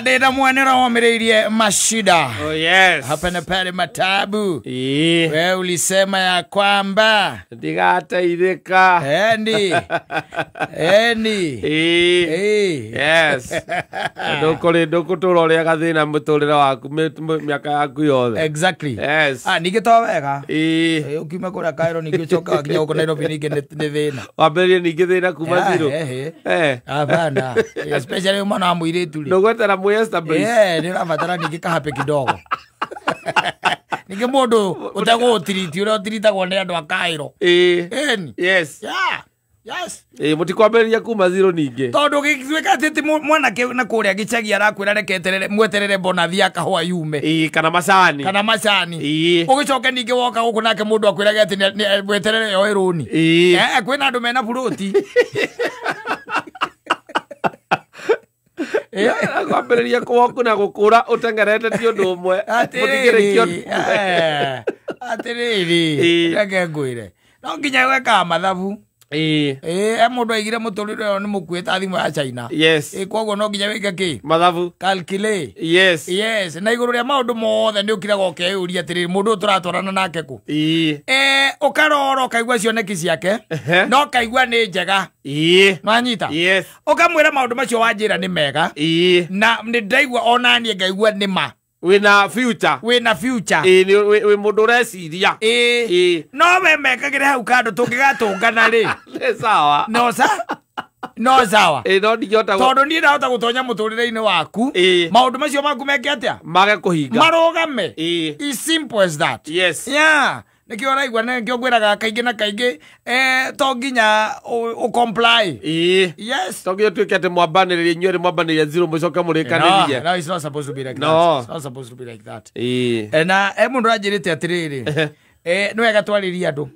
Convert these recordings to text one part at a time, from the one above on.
Ndina mwanera omireirie mashida. Oh yes. Hapa na pale matabu. Wewe ulisema ya kwamba ndigataithika. Endi. Yes. Ndukutũra ũrĩa gathĩna mũtũrĩre waku mĩaka yaku yothe. Exactly. Yes. Ningĩtoa wega. Ukiuma kũrĩa Cairo ningĩcoka wakinya gũkũ Nairobi ningĩ nĩ thĩna. Wambĩrĩrie ningĩ thĩna kuma zero. Hapana. Especially mwana wa mũirĩtu. Ndũgwetera mwĩ-establish. Nĩũrabatara ningĩ kahape kidogo. Ningĩ mũndũ ũtegũũtiriti ũrĩa ũtiritagwo nĩ andũ a Cairo. Yes. Yes. Mũtikwambĩrĩria kuma zero ningĩ. Tondũ gĩtuĩka atĩ mwanake na kũrĩa gĩcagi arakwĩra reke mweterere bonathi akahũa yume. Kana macani. Ũgĩcoke ningĩ woka gũkũ nake mũndũ akwĩraga atĩ mweterere yo ĩrũni. Kwĩna andũ mena buroti. Kwambĩrĩria kũwoku na gũkũra ũtengerete ti ũndũ ũmwe. Atĩrĩrĩ. Reke ngwĩre. No nginya gwĩkaga mathabu. Mũndũ aigire mũtũrĩre ũyũ nĩ mũkuĩte thimũ ya China. Yes. Koguo no nginya wĩke kĩ? Mathabu. Calculate. Yes. Na igũrũ rĩa maũndũ mothe nĩ ũkiraga ũkeyũria atĩrĩrĩ mũndũ tũratwarana nake kũ? Ũkarora ũkaigua cioneki ciake no kaigua nĩ njega. Nwanyita? Yes. Ũkamwĩra maũndũ macio wanjĩra nĩ mega na nĩ ndaigua ona niĩ ngaigua nĩ ma. Wĩna future. Wĩ mũndũ ũreciria. No we mekagĩre hau kando tũngĩgatũngana rĩ. Nĩ sawa. No sawa. No ndingĩhota tondũ niĩ ndahota gũtonya mũtũrĩre-inĩ waku. Maũndũ macio maku meke atĩa? Mage kũhinga. Marũgame. It's simple as that. Yes. Nĩkĩo ũraigua nĩkĩo ngwĩraga kaingĩ na kaingĩ to nginya ũcomply. Yes. To nginya ũtuĩke atĩ mwambanĩrĩria inyuĩ mwambanĩrĩria zero mũcoke mũrĩkanĩrie. No, it's not supposed to be like that. No. It's not supposed to be like that. Na mũndũ anjĩrĩte atĩrĩrĩ. Nĩ wega twarĩria andũ.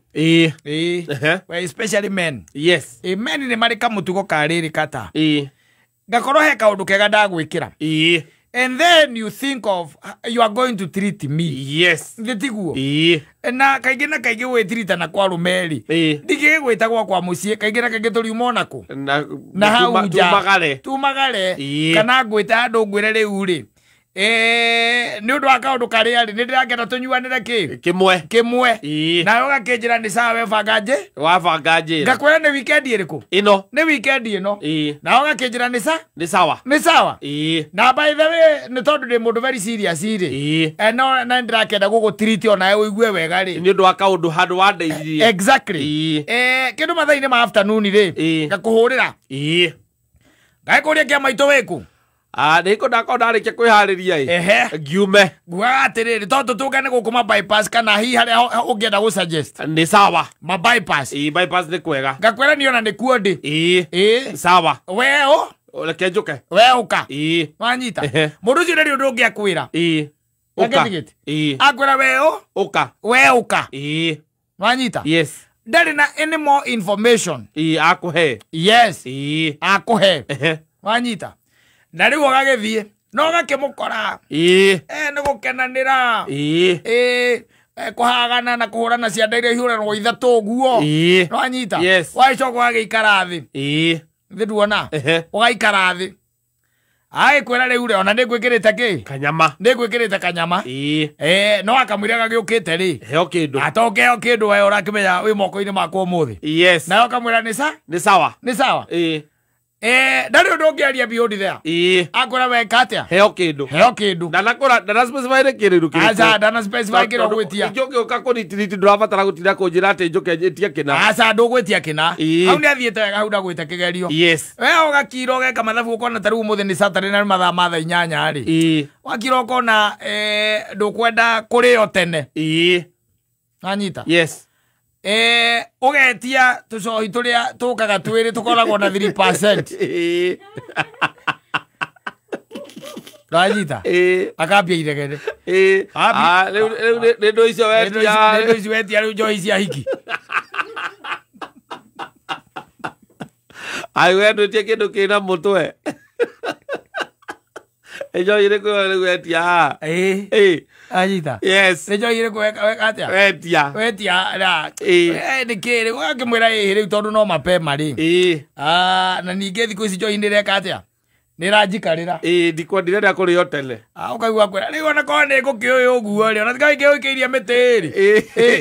Especially men. Yes. Men nĩ marĩ kamũtugo karĩrĩ kata. Ngakorwo he kaũndũ kega ndagwĩkĩra. And then you think of you are going to treat me. Yes. Ndĩtiguo. Na kaingĩ na kaingĩ gwĩtiritana kwa rũmeri. Ndingĩgwĩta gwakwa mũciĩ kaingĩ na kaingĩ tũriuma onakũ. Na hau nja. Tumagare. Kana ngwĩta andũ ngwĩre rĩu rĩ. Nĩ ũndũ wa kaũndũ karĩa rĩ nĩ ndĩrakĩenda tũnyuanĩre kĩ? Kĩmwe. Nawe ũgakĩnjĩra nĩ sawa webanga njĩ? Wabanga njĩra. Ngakwĩra nĩ weekend ĩrĩkũ? Ĩno. Nĩ weekend ĩno. Nawe ũgakĩnjĩra nĩ sawa. Nĩ sawa. Na by the way nĩ tondũ ndĩ mũndũ very serious rĩ. No na ndĩrakĩenda gũgũtiriti ona ũigue wega rĩ. Nĩ ũndũ wa kaũndũ handũ wandeithirie. Exactly. Kĩndũ mathaa-inĩ ma afternoon rĩ. Ngakũhũrĩra. Ngakũria kĩa maitũ wĩkũ? Nĩko ndakona ndarĩkia kwĩharĩria ngiume. Nguaga atĩrĩrĩ tondũ tũngane gũkũ ma bypass kana hihi harĩa ũngĩenda gũsuggest. Nĩ sawa. Ma bypass. Bypass nĩ kwega. Ngakwĩra niĩ ona nĩkuo ndĩ. Sawa. Weo. Reke njũke. We ũka. Wanyita. Mũndũ ũcio ndarĩ ũndũ ũngĩ akwĩra. Ũka. Akwĩra weo. Ũka. We ũka. Wanyita. Yes. Ndarĩ na any more information. Akũhe. Yes. Akũhe. Wanyita. Na rĩu ũgagĩthiĩ no ũgakĩmũkora nĩ gũkenanĩra kũhagana na kũhũrana cianda iria ihũranwo ithatũ ũguo no anyita wagĩcoka ũgagĩikara thĩ nduona ũgaikara thĩ agĩkwĩra rĩu rĩ ona nĩngwĩkĩrĩte kĩ? Kanyama. Nĩngwĩkĩrĩte kanyama. No akamwĩra gagĩũkĩte rĩ. Heo kĩndũ. Atokeo kĩndũ we ũrakĩmenya wĩ moko-inĩ makwa ũmũthĩ. Yes. Nawe ũkamwĩra nĩ sawa. Nĩ sawa. Ndarĩ ũndũ ũngĩaria beyond there. Akwĩra weka atĩa? Heo kĩndũ. Ndana specify nĩ kĩrĩru. Aca ndana specify kĩrĩa ũgwĩtia. Njũke ũkakũnitiriti ndũrabatara gũtinda kũnjĩra atĩ njũke njĩtie kĩna. Aca ndũgwĩtia kĩna. Hau nĩ athiĩte wega hau ndagwĩte kĩgerio. Yes. We ũgakira ũgeka mathabu ũkona ta rĩu ũmũthĩ nĩ Saturday na mathaa ma thaa 8 rĩ. Wakira ũkona ndũkwenda kũrĩo tene. Anyita. Yes. Ũgetia tũcohi tũrĩa tũkaga twĩrĩ tũkoragwo na 3%. Ranyita. Akambia iregere. Rĩu nĩ ndũ icio wetia. Nĩ ndũ icio wetia rĩu njohi cia hiki. We ndũtie kĩndũ kĩna mũtwe. Njohi ĩrĩkũ wetia? Anyita. Yes. Nĩ njohi ĩrĩkũ weka atĩa? Wetia na. Nĩ kĩrĩ ũgakĩmwĩra rĩu tondũ no mapema rĩ. Na ningĩ thikũ ici njohi nĩ ĩreka atĩa? nirajikarira ndikwendire nda kuri hotele ukaigua kwira riu ona kone ngukioyo guo ri ona tikai kioikiria mitiri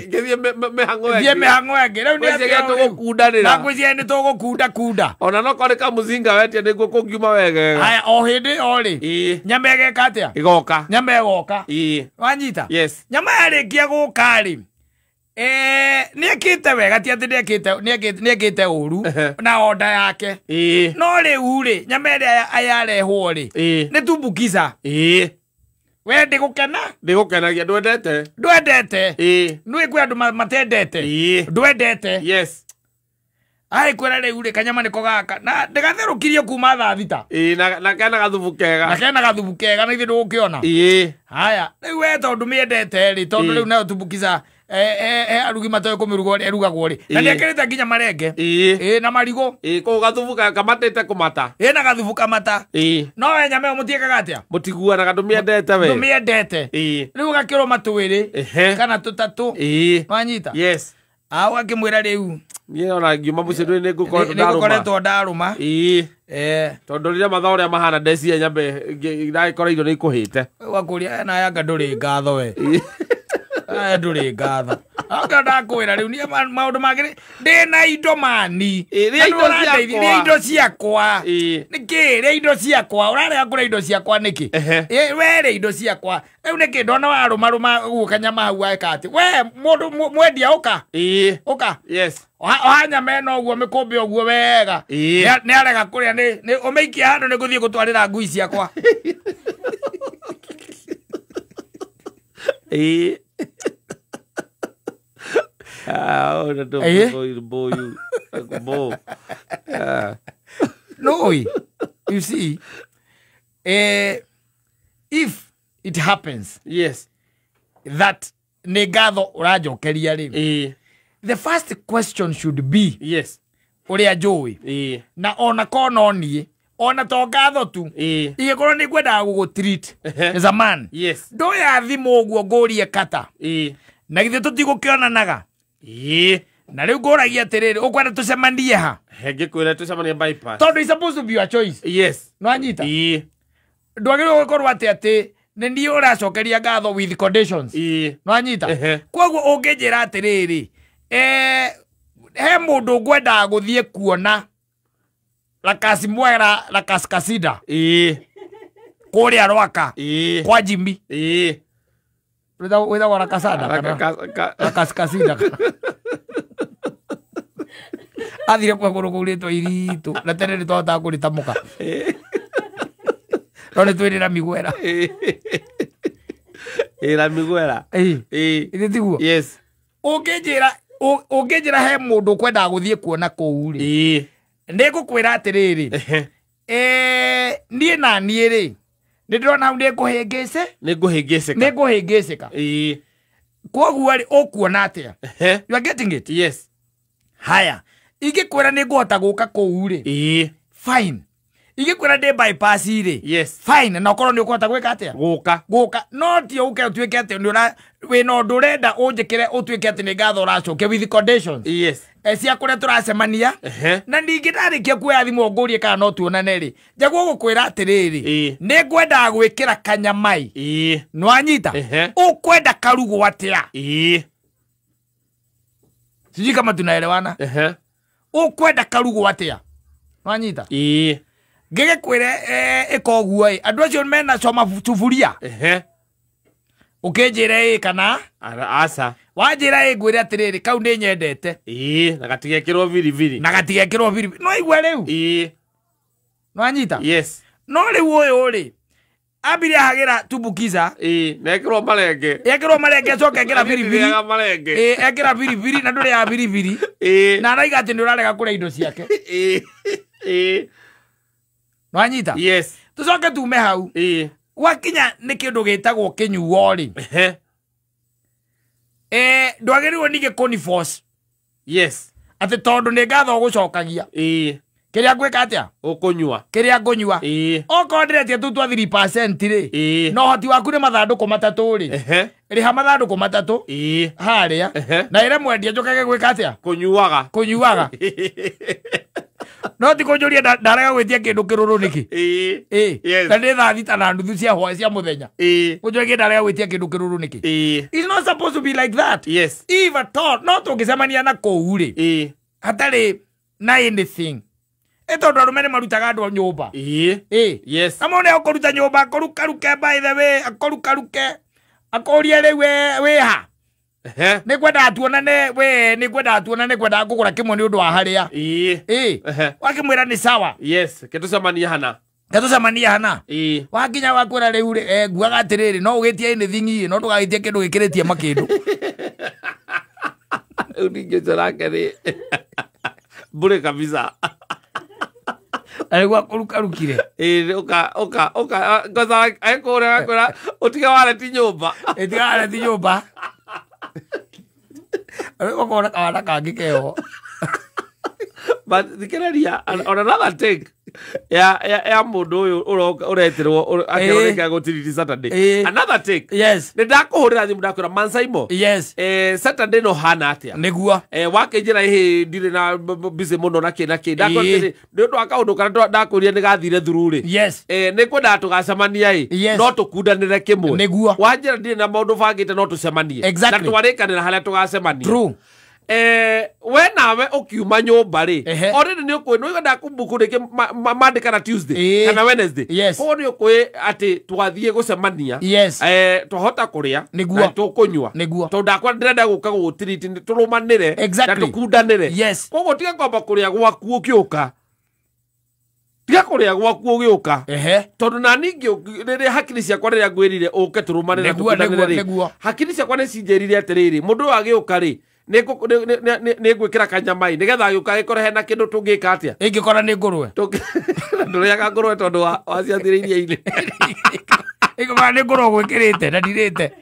ngithie mihango yake thie mihango yake riu ni atia tugukundanira na ngwiciria ni tugukunda ona no kore ka muzinga wetia niguo kungiuma wegega haya o hindi o ri nyama igeka atia igoka nyama igoka wanyita yes nyama yarikia guka ri niekite wega ti ati niekite uru na order yake no riu ri nyama iria ayarehwo ri ni tumbukiza we ndigukena ndwendete nui kwi andu matendete ndwendete yes ai kwera riu ri kanyama niko gaka na ndigatherukirie kuma thaa thita na kena gathubu kega na ithe ndugukiona haya riu we tondu miendete ri tondu riu nayo tumbukiza arugi matoe kumirugo erugagwo ri na niekirite nginya marenge na marigo ko gathubu kamatete kumata na gathubu kamata no we nyama mutiekaga atia mutiguanaga ndumiendete we ndumiendete riu gakiro matwiri kana tutatu wanyita yes wakimwira riu nie ona ngiuma muciru ni ngukoretwo ndaruma tondu riria mathaa uria mahana ndeciria nyambe ndagikoreirwo ni ikuhite wakuria na yanga nduri ngatho we nduri ngatho anga ndakwira riu ni maundu mangĩ ndina indo mani indo ciakwa niki indo ciakwa urarega kura indo ciakwa niki were indo ciakwa riu niki ndona waruma guka nyama hau aika ati we mundu mwendia uka yes ohanya mena uguo mikumbi uguo wega ni arega kuria ni umeikia handu ni guthie gutwarira ngui ciakwa No, you see, if it happens, yes, that negatho urajokeria ri, the first question should be, yes, uria njui, na ona kono nie, ona to ngatho tu, igikoro ni kwenda gugutreat as a man, yes, ndoya thimu uguo ngurie kata, na githe tutigukionanaga, na riu nguragia atiriri ukwenda tucemanie ha ngikwira tucemanie bypass tondu is supposed to be your choice yes no anyita ndwagirwo gukorwo ati ni ndi uracokeria ngatho with conditions no anyita koguo unginjira atiriri he mundu ngwenda guthie kuona la kasimwera la kaskasida kuria rwaka kwa Jimmy witha wala kasada la kaskasida athire kwa guruguritwo iritu na tene ni twahota kuritamuka no ni twirira migwera ira migwera ini tiguo yes unginjira he mundu kwenda guthie kuona kuu ri ndigukwira atiriri nie na nie ri ndirona ndi nguhingicika koguo ri ukuona atia you are getting it yes haya igikwira ni nguhota guka kuu ri fine igikwira ndi bypass ri yes fine na ukorwo ni ukuhota gwika atia guka no ti uke utwike ati ni ura we no ndurenda unjikire utwike ati ni ngatho uracoke with conditions yes cia kuria turacemania na ningi ndarikia kuoya thimu ngurie kana no tuonane ri njaguo gukwira atiriri ni ngwenda gwikira kanyamai no anyita ukwenda karugo atia siji kama tunaelewana ukwenda karugo atia no anyita ngigikwire ikoguo andu acio mena coma tufuria ukinjire kana asa wajira ngwire atiriri kau ndi nyendete na gatigekirwo viriviri no igwe riu no anyita yes no riu uyu ri ambire hagira tumbukiza nekirwo marenge coka ekira viriviri ekira viriviri na nduri ya viriviri na araiga ati ndurarega kuria indo ciake no anyita yes tucoke tume hau wakinya ni kindu gitagwo kinyuo ri ndwagiriwo nige conifos yes ati tondu ni ngatho gucokagia kiria ngwika atia ukunyua kiria ngunyua oko ndiretie tu twa 3% ri no hoti waku ni mathanduku matatu ri riha mathanduku matatu haria na ire mwendia njokage gwika atia kunyuaga no ti kunjuria ndarega gwitia kindu kiruru niki yes na ndi thaa thita na nuthu cia hwa cia muthenya kunjuria ndarega gwitia kindu kiruru niki it's not supposed to be like that. Yes, if at all no tungicemania na kou ri hatari na anything tondu arume ni marutaga andu nyumba yes amone akuruta nyumba akorukaruke by the way akorukaruke akoria riu we ha ni kwenda atuonane we ni kwenda atuonane kwenda ngugura kimwe ni undu wa haria wakimwira ni sawa yes ketucemania hana wakinya wakwira riu ri nguaga atiriri no ugitie anything no tugagitie kindu gikiritie makindu uninge jarake bure kabisa alikuwa kurukarukire oka ngoza aikora akora utiga wale ti nyumba alikuwa kawana kangikeo but thikiraria on another take ya mundu uyu uretirwo akioneka gutiriri Saturday another take yes ni ndakuhurira thimu ndakwira Mansaimo yes Saturday no hana atia niguo wakinjira ihi ndire na busy muno na kina ndakwira ni undu akaundu kana ndakuria ni gathire thururi yes ni kwenda tugacemania no tukundanire kimwe niguo wanjira ndire na maundu bangite no tucemanie na twarikanira haria tugacemania true we nawe ukiuma nyumba ri already ni ukwe no igenda kumbuku rike Monday kana Tuesday kana Wednesday ko ni ukwe ati twathie gucemania twahota kuria tukunywa to ndakwa ndirenda guka gutiriti turumanire na tukundanire koguo tiga kwamba kuria gwaku ukiuka tiga kuria gwaku ugiuka tondu na ningi riri hakiri ciakwa riria ngwirire uke turumanire na tukundanire hakiri ciakwa ni cinjerire atiriri mundu agiuka ri ni gwikira kanyamai nigetha yuka gikore hena kindu tungika atia ingikora ni ngurwe nduriaga ngurwe tondu wa ciathiriria ini ingikora ni ngurwe gwikirite na ndirite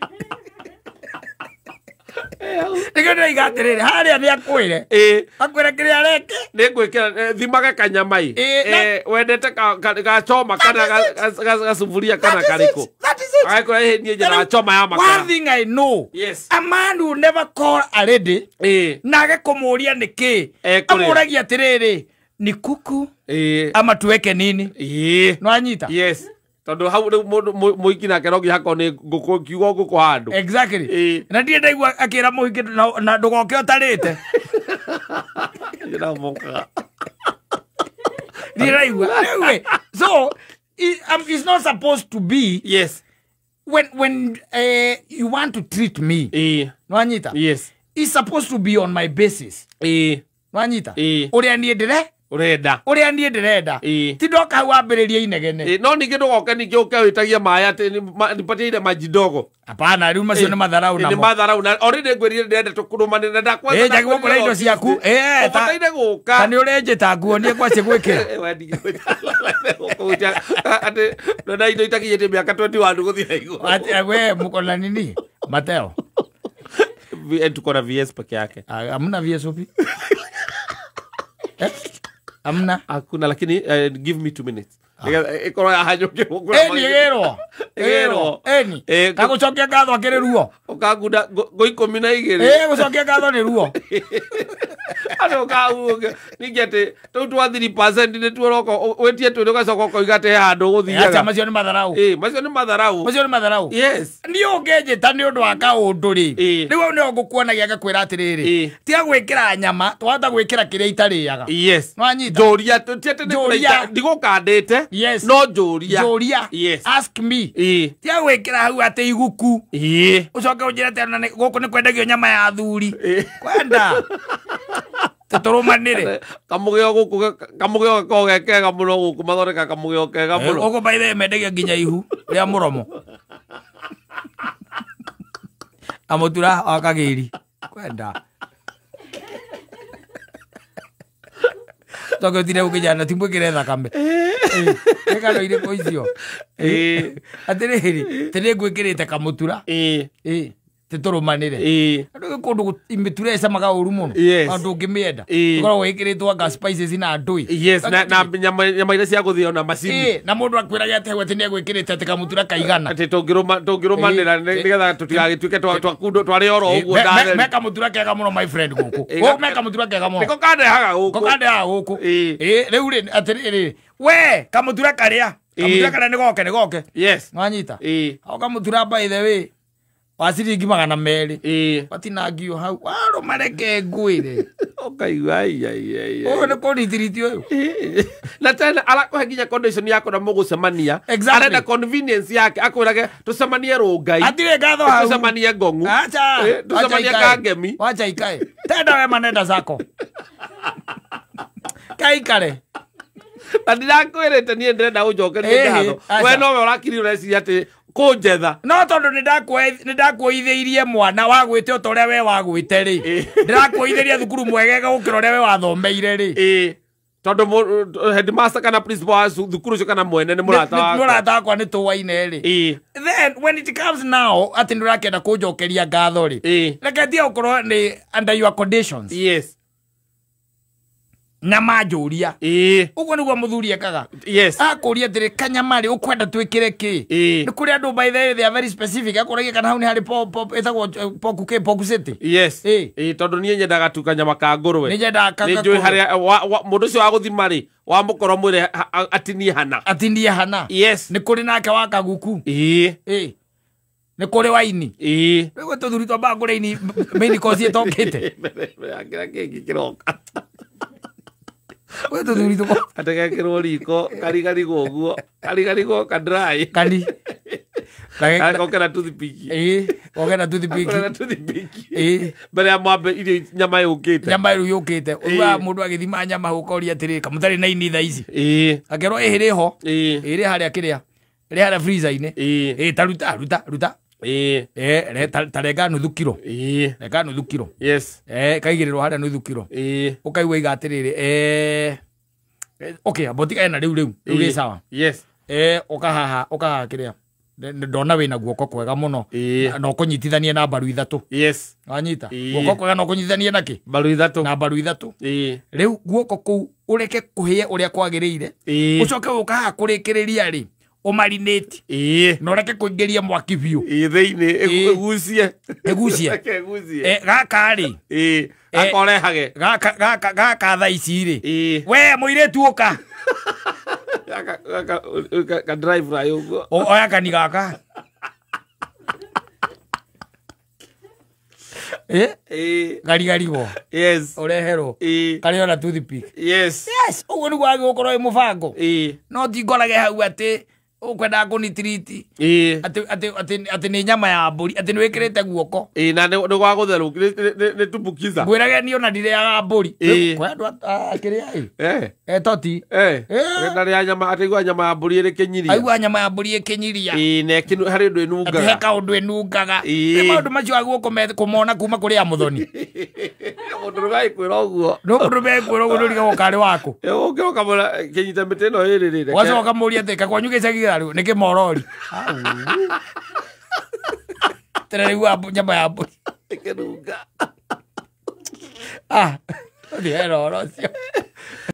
nigenda igatirire haria ni akwire akwire kiria reke ni gwikira thimaga kanyamai wendete gachoma kana gasufuria kana kariko agakora ni njira choma ya makara. One thing I know, a man who never call a lady na agakumuria niki amuragia atiriri ni kuku ama tuweke nini no anyita tondu hau muiki nake no gihako ni nguku kiugo nguku handu exactly na ndie ndaigua akira muiki na ndugoke utarite ira moka anyway so it's not supposed to be when you want to treat me no anyita it's supposed to be on my basis no anyita uria nie ndire uria nie ndirenda ti ndoka hau ambiririe inegene no ningi ndugoke ningi uke witagia maya ati nipatie ile maji ndogo hapana riu macio ni matharau namo ni matharau na already ngwirire ndenda tukurumane na ndakwa jagwo kora indo ciaku taide guka kana urenjeta nguonie kwaci gwikira ati na indo itakinyete miaka 21 guthira iguru ati we mukona nini Mateo tuko na VS peke yake hamna VS upi amna hakuna lakini give me 2 minutes ikoro ya hajoke egero kagucokia ngatho akiri ruo ukagunda go 12 gucokia ngatho ni ruo ano kauge ningete tu 3% ni tuoroko wetie tu ugacoka koigate handu guthiaga acha macio ni matharau macio ni matharau ni ungenjita ni undu wa kaundu ri riu ni ngukuonagia ngakwira atiriri tiga gwikira nyama twahota gwikira kiria itariaga no anyita joria tiete ndigukandite no joria ask me tiga gwikira hau ati iguku ucoke unjira tena guku ni kwendagio nyama ya thuri kwenda turumanire kamugio guku kamugio gakogekega muno guku mathoreka kamugio kega muno ugo baithe mendagia nginya ihu ria muromo amutura wakagiri kwenda toke tire ukijana timbwikire thakame ekano ire ko icio atiriri tire gwikirite kamutura titurumanire andu kundu imiture camaga uru muno andu ungimienda ikoragwo ikiritwo gas spices na ndui na nyama iria cia guthio na macini na mundu akwiraga ate gwete ni egwikirite ati kamutura kaigana ati tungirumanira nigetha tutigagituike twari oro uguo meka mutura kega muno my friend guku meka mutura kega muno niko kandehaga guku riu ri ati we kamutura karia ni goke yes mwanyita au kamutura by the way wasiringi 200 watinangio hau waro mareke nguire okaigua ni kũritiritio na tena arakuhe nginya condition yako na mũgũcemania arenda convenience yake akwĩrage tũcemanie Rũngai atire ngatho hau tũcemanie Ngong'u tũcemanie Kangemi wacha ikae tenda we manenda zako kaikare na ndirakwĩrĩte niĩ ndĩrenda ũnjokerie ngatho we nowe ũrakiri ũreciria atĩ kunjetha no tondu nindakuithĩirie mwana wagwĩte o ta ũrĩa we wagwĩte rĩ ndirakuithĩria thukuru mwegega gũkĩra ũrĩa we wathomeire rĩ tondu headmaster kana principal wa thukuru ũcio kana mwene nĩ mũrata wakwa nĩ tũwaine rĩ then when it comes now atĩ ndũrakĩenda kũnjokeria ngatho rĩ reketie gũkorwo nĩ under your conditions yes nyama njũria uguo niguo muthuri ekaga akũria atĩrĩ kanyama rĩ ũkwenda twĩkĩre kĩ nĩ kũrĩ andũ by the way they are very specific akũragia kana hau nĩ harĩ ĩtagwo poku city yes tondũ niĩ nyendaga tu kanyama ka ngũrwe nĩ njũĩ harĩa mũndũ ũcio wa gũthima rĩ wa mũkoro mwĩre atinie hana yes nĩ kũrĩ nake wa kaguku nĩ kũrĩ waini rĩu tũthuri twambaga kũrĩa ini main course ĩtokĩte kĩra kĩngĩ kĩroka we tuthuri tuko ategekirwo riko karigarigo kadrai kani kokera toothpick kokera toothpick mbere ya mwambe irio nyama yũkĩte uga mundu agithima nyama hukoria atĩrĩ kamũtarĩ na ini thaa ici akerwo ĩrĩ ho ĩrĩ harĩa kĩrĩa ĩrĩ harĩa freezer-inĩ taruta tarenga nuthu kiro reka nuthu kiro yes kaigĩrĩrwo harĩa nuthu kiro ũkaigua iga atĩrĩrĩ okay botika ena rĩu rĩ sawa yes ũkahaha kĩrĩa ndona wĩna guoko kwega mũno na ũkũnyitithanie na mbaru ithatũ yes wanyita guoko kwega na ũkũnyitithanie na kĩ na mbaru ithatũ rĩu guoko kũu ũreke kũhĩa ũrĩa kwagĩrĩire ũcoke ũkahaha kũrĩkĩrĩria rĩ umarinate no reke kuingiria mwaki biu thĩinĩ egucie gaka rĩ akorehage gaka thaa ici rĩ we mũirĩtu ũka ka drive fry ũguo oya kani gaka garigarigo yes ureherwo kari ona toothpick yes ũguo nĩguo agĩgũkorwo wĩ mũbango no tingorage hau atĩ ukwenda kunitiriti ati ni nyama ya mburi ati ni wikirite guoko na ni gwa gutheru ni tumbukiza ngwirage ni ona ndire ya mburi kwa andu akiria toti na ria nyama atigwa nyama ya mburi iri kinyiria aigua nyama ya mburi ikinyiria ne kinu hari undu enungaga ati heka undu enungaga ni maundu macio aguoko kumona kuma kuri ya muthoni mundu gai kwira uguo no mundu gai kwira uguo nduriga gukari wako ungiroka mura kinyita mite no iri ri wacoka muria ati kakwanyu gicagira riu niki morori tereriwa nyama ya mburi ikinunga ndi hero rocio